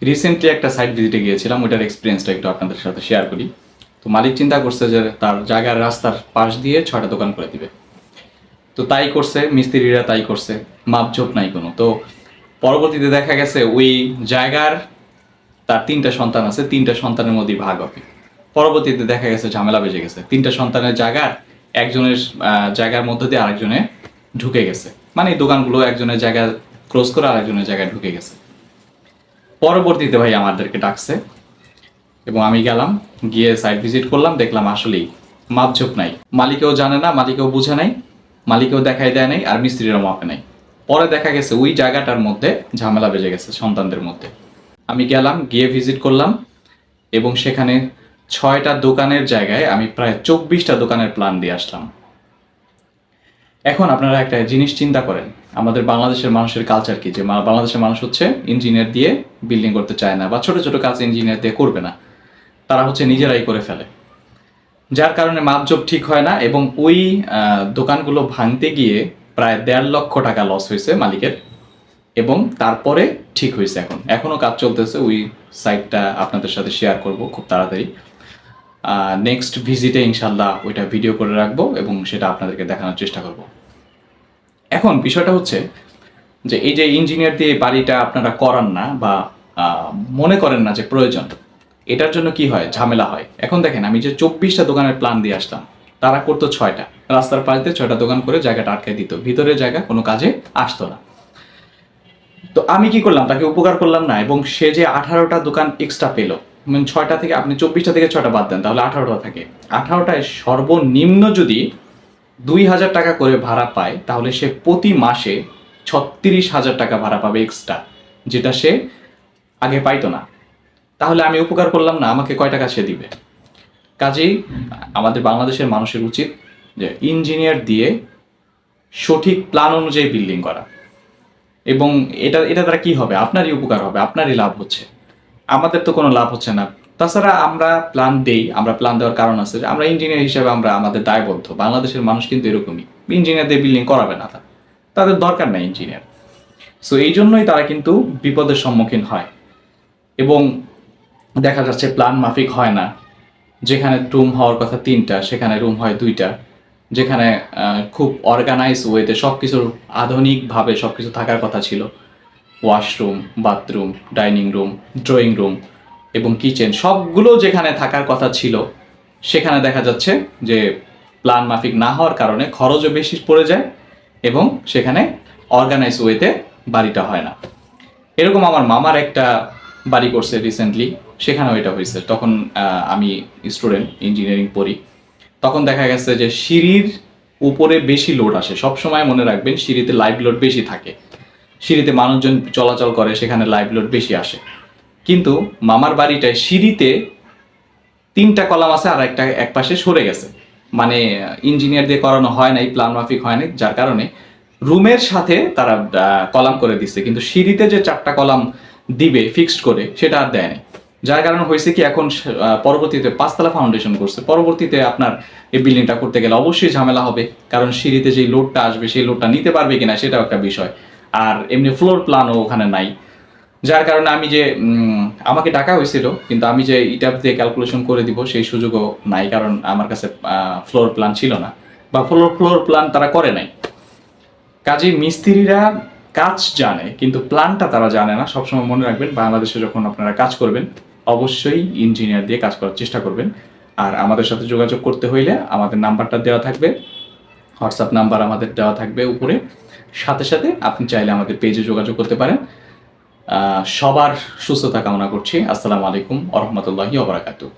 Recently একটা site ভিজিটে গিয়েছিলাম, ওইটার এক্সপিরিয়েন্সটা একটু আপনাদের সাথে শেয়ার করি। তো মালিক চিন্তা করছে যে তার জায়গার রাস্তার পাশ দিয়ে 6টা দোকান করে দিবে। তো তাই করছে, মিস্ত্রিরা তাই করছে, মাপঝোপ নাই কোনো। তো পরবর্তীতে দেখা গেছে ওই জায়গার তার 3টা সন্তান আছে, 3টা সন্তানের মধ্যেই ভাগ হবে। পরবর্তীতে দেখা গেছে ঝামেলা বেজে গেছে, 3টা সন্তানের জায়গার একজনের জায়গার মধ্যে দিয়ে আরেকজনে ঢুকে গেছে, মানে এই দোকানগুলো একজনের জায়গা ক্লোজ করে আরেকজনের জায়গায় ঢুকে গেছে। পরবর্তীতে ভাই আমাদেরকে ডাকছে এবং আমি গেলাম, গিয়ে সাইট ভিজিট করলাম, দেখলাম আসলেই মাপঝোপ নাই, মালিকেও জানে না, মালিকেও বুঝে নাই, মালিকেও দেখাই দেয় নাই, আর মিস্ত্রিরও মাপে নাই। পরে দেখা গেছে ওই জায়গাটার মধ্যে ঝামেলা বেজে গেছে সন্তানদের মধ্যে। আমি গেলাম, গিয়ে ভিজিট করলাম এবং সেখানে 6টা দোকানের জায়গায় আমি প্রায় 24টা দোকানের প্ল্যান দিয়ে আসলাম। এখন আপনারা একটা জিনিস চিন্তা করেন, আমাদের বাংলাদেশের মানুষের কালচার কি, যে বাংলাদেশের মানুষ হচ্ছে ইঞ্জিনিয়ার দিয়ে বিল্ডিং করতে চায় না, বা ছোট ছোট কাজ ইঞ্জিনিয়ার দিয়ে করবে না, তারা হচ্ছে নিজেরাই করে ফেলে, যার কারণে মাপজোপ ঠিক হয় না। এবং ওই দোকানগুলো ভাঙতে গিয়ে প্রায় 1.5 লক্ষ টাকা লস হয়েছে মালিকের, এবং তারপরে ঠিক হয়েছে। এখনও কাজ চলতেছে, ওই সাইটটা আপনাদের সাথে শেয়ার করব খুব তাড়াতাড়ি। নেক্সট ভিজিটে ইনশাল্লাহ ওইটা ভিডিও করে রাখবো এবং সেটা আপনাদেরকে দেখানোর চেষ্টা করব। এখন বিষয়টা হচ্ছে যে এই যে ইঞ্জিনিয়ার দিয়ে বাড়িটা আপনারা করান না, বা মনে করেন না যে প্রয়োজন, এটার জন্য কি হয়, ঝামেলা হয়। এখন দেখেন, আমি যে 24টা দোকানের প্ল্যান দিয়ে আসলাম, তারা করতো 6টা, রাস্তার পাশ দিয়ে 6টা দোকান করে জায়গাটা আটকায় দিত, ভিতরের জায়গা কোনো কাজে আসতো না। তো আমি কি করলাম, তাকে উপকার করলাম না, এবং সে যে 18টা দোকান এক্সট্রা পেলো, মানে 6টা থেকে আপনি 24টা থেকে 6টা বাদ দেন, তাহলে 18টা থাকে। 18টায় সর্বনিম্ন যদি 2,000 টাকা করে ভাড়া পায়, তাহলে সে প্রতি মাসে 36,000 টাকা ভাড়া পাবে এক্সট্রা, যেটা সে আগে পাইতো না। তাহলে আমি উপকার করলাম না, আমাকে কয় টাকা সে দিবে? কাজেই আমাদের বাংলাদেশের মানুষের উচিত যে ইঞ্জিনিয়ার দিয়ে সঠিক প্ল্যান অনুযায়ী বিল্ডিং করা, এবং এটা দ্বারা কি হবে, আপনারই উপকার হবে, আপনারই লাভ হচ্ছে, আমাদের তো কোনো লাভ হচ্ছে না। তাছাড়া আমরা প্ল্যান দেই, আমরা প্ল্যান দেওয়ার কারণ আছে যে আমরা ইঞ্জিনিয়ার হিসেবে আমরা আমাদের দায়বদ্ধ। বাংলাদেশের মানুষ কিন্তু এরকমই, ইঞ্জিনিয়ার দিয়ে বিল্ডিং করাবে না, তাদের দরকার নাই ইঞ্জিনিয়ার। সো এই জন্যই তারা কিন্তু বিপদের সম্মুখীন হয়, এবং দেখা যাচ্ছে প্ল্যান মাফিক হয় না। যেখানে রুম হওয়ার কথা 3টা, সেখানে রুম হয় 2টা। যেখানে খুব অর্গানাইজ ওয়েতে সব কিছুর আধুনিকভাবে সব কিছু থাকার কথা ছিল, washroom, bathroom, dining room, drawing room এবং কিচেন, সবগুলো যেখানে থাকার কথা ছিল, সেখানে দেখা যাচ্ছে যে প্ল্যান মাফিক না হওয়ার কারণে খরচও বেশি পড়ে যায়, এবং সেখানে অর্গানাইজ ওয়েতে বাড়িটা হয় না। এরকম আমার মামার একটা বাড়ি করছে রিসেন্টলি, সেখানেও এটা হয়েছে। তখন আমি স্টুডেন্ট, ইঞ্জিনিয়ারিং পড়ি, তখন দেখা গেছে যে সিঁড়ির উপরে বেশি লোড আসে। সবসময় মনে রাখবেন, সিঁড়িতে লাইভ লোড বেশি থাকে, সিঁড়িতে মানুষজন চলাচল করে, সেখানে লাইভ লোড বেশি আসে। কিন্তু মামার বাড়িটায় সিঁড়িতে 3টা কলাম আছে, আর এক পাশে সরে গেছে, মানে ইঞ্জিনিয়ার দিয়ে করানো হয় নাই, প্ল্যান মাফিক হয় নাই, যার কারণে রুমের সাথে তারা কলাম করে দিচ্ছে, কিন্তু সিঁড়িতে যে 4টা কলাম দিবে ফিক্সড করে, সেটা আর দেয় নাই। যার কারণে হয়েছে কি, এখন পরবর্তীতে 5তলা ফাউন্ডেশন করছে, পরবর্তীতে আপনার এই বিল্ডিংটা করতে গেলে অবশ্যই ঝামেলা হবে, কারণ সিঁড়িতে যেই লোডটা আসবে সেই লোডটা নিতে পারবে কিনা সেটাও একটা বিষয়, আর এমনি ফ্লোর প্ল্যানও ওখানে নাই। যার কারণে আমি যে আমাকে ডাকা হয়েছিল, কিন্তু আমি যে এটা দিয়ে ক্যালকুলেশন করে দিব সেই সুযোগও নাই, কারণ আমার কাছে ফ্লোর প্ল্যান ছিল না, বা ফ্লোর প্ল্যান তারা করে নাই। কাজেই মিস্ত্রিরা কাজ জানে, কিন্তু প্ল্যানটা তারা জানে না। সবসময় মনে রাখবেন, বাংলাদেশে যখন আপনারা কাজ করবেন, অবশ্যই ইঞ্জিনিয়ার দিয়ে কাজ করার চেষ্টা করবেন। আর আমাদের সাথে যোগাযোগ করতে হইলে আমাদের নাম্বারটা দেওয়া থাকবে, হোয়াটসঅ্যাপ নাম্বার আমাদের দেওয়া থাকবে উপরে, সাথে সাথে আপনি চাইলে আমাদের পেজে যোগাযোগ করতে পারেন। সবার সুস্থতা কামনা করছি। আসসালামু আলাইকুম ওয়া রাহমাতুল্লাহি ওয়া বারাকাতুহু।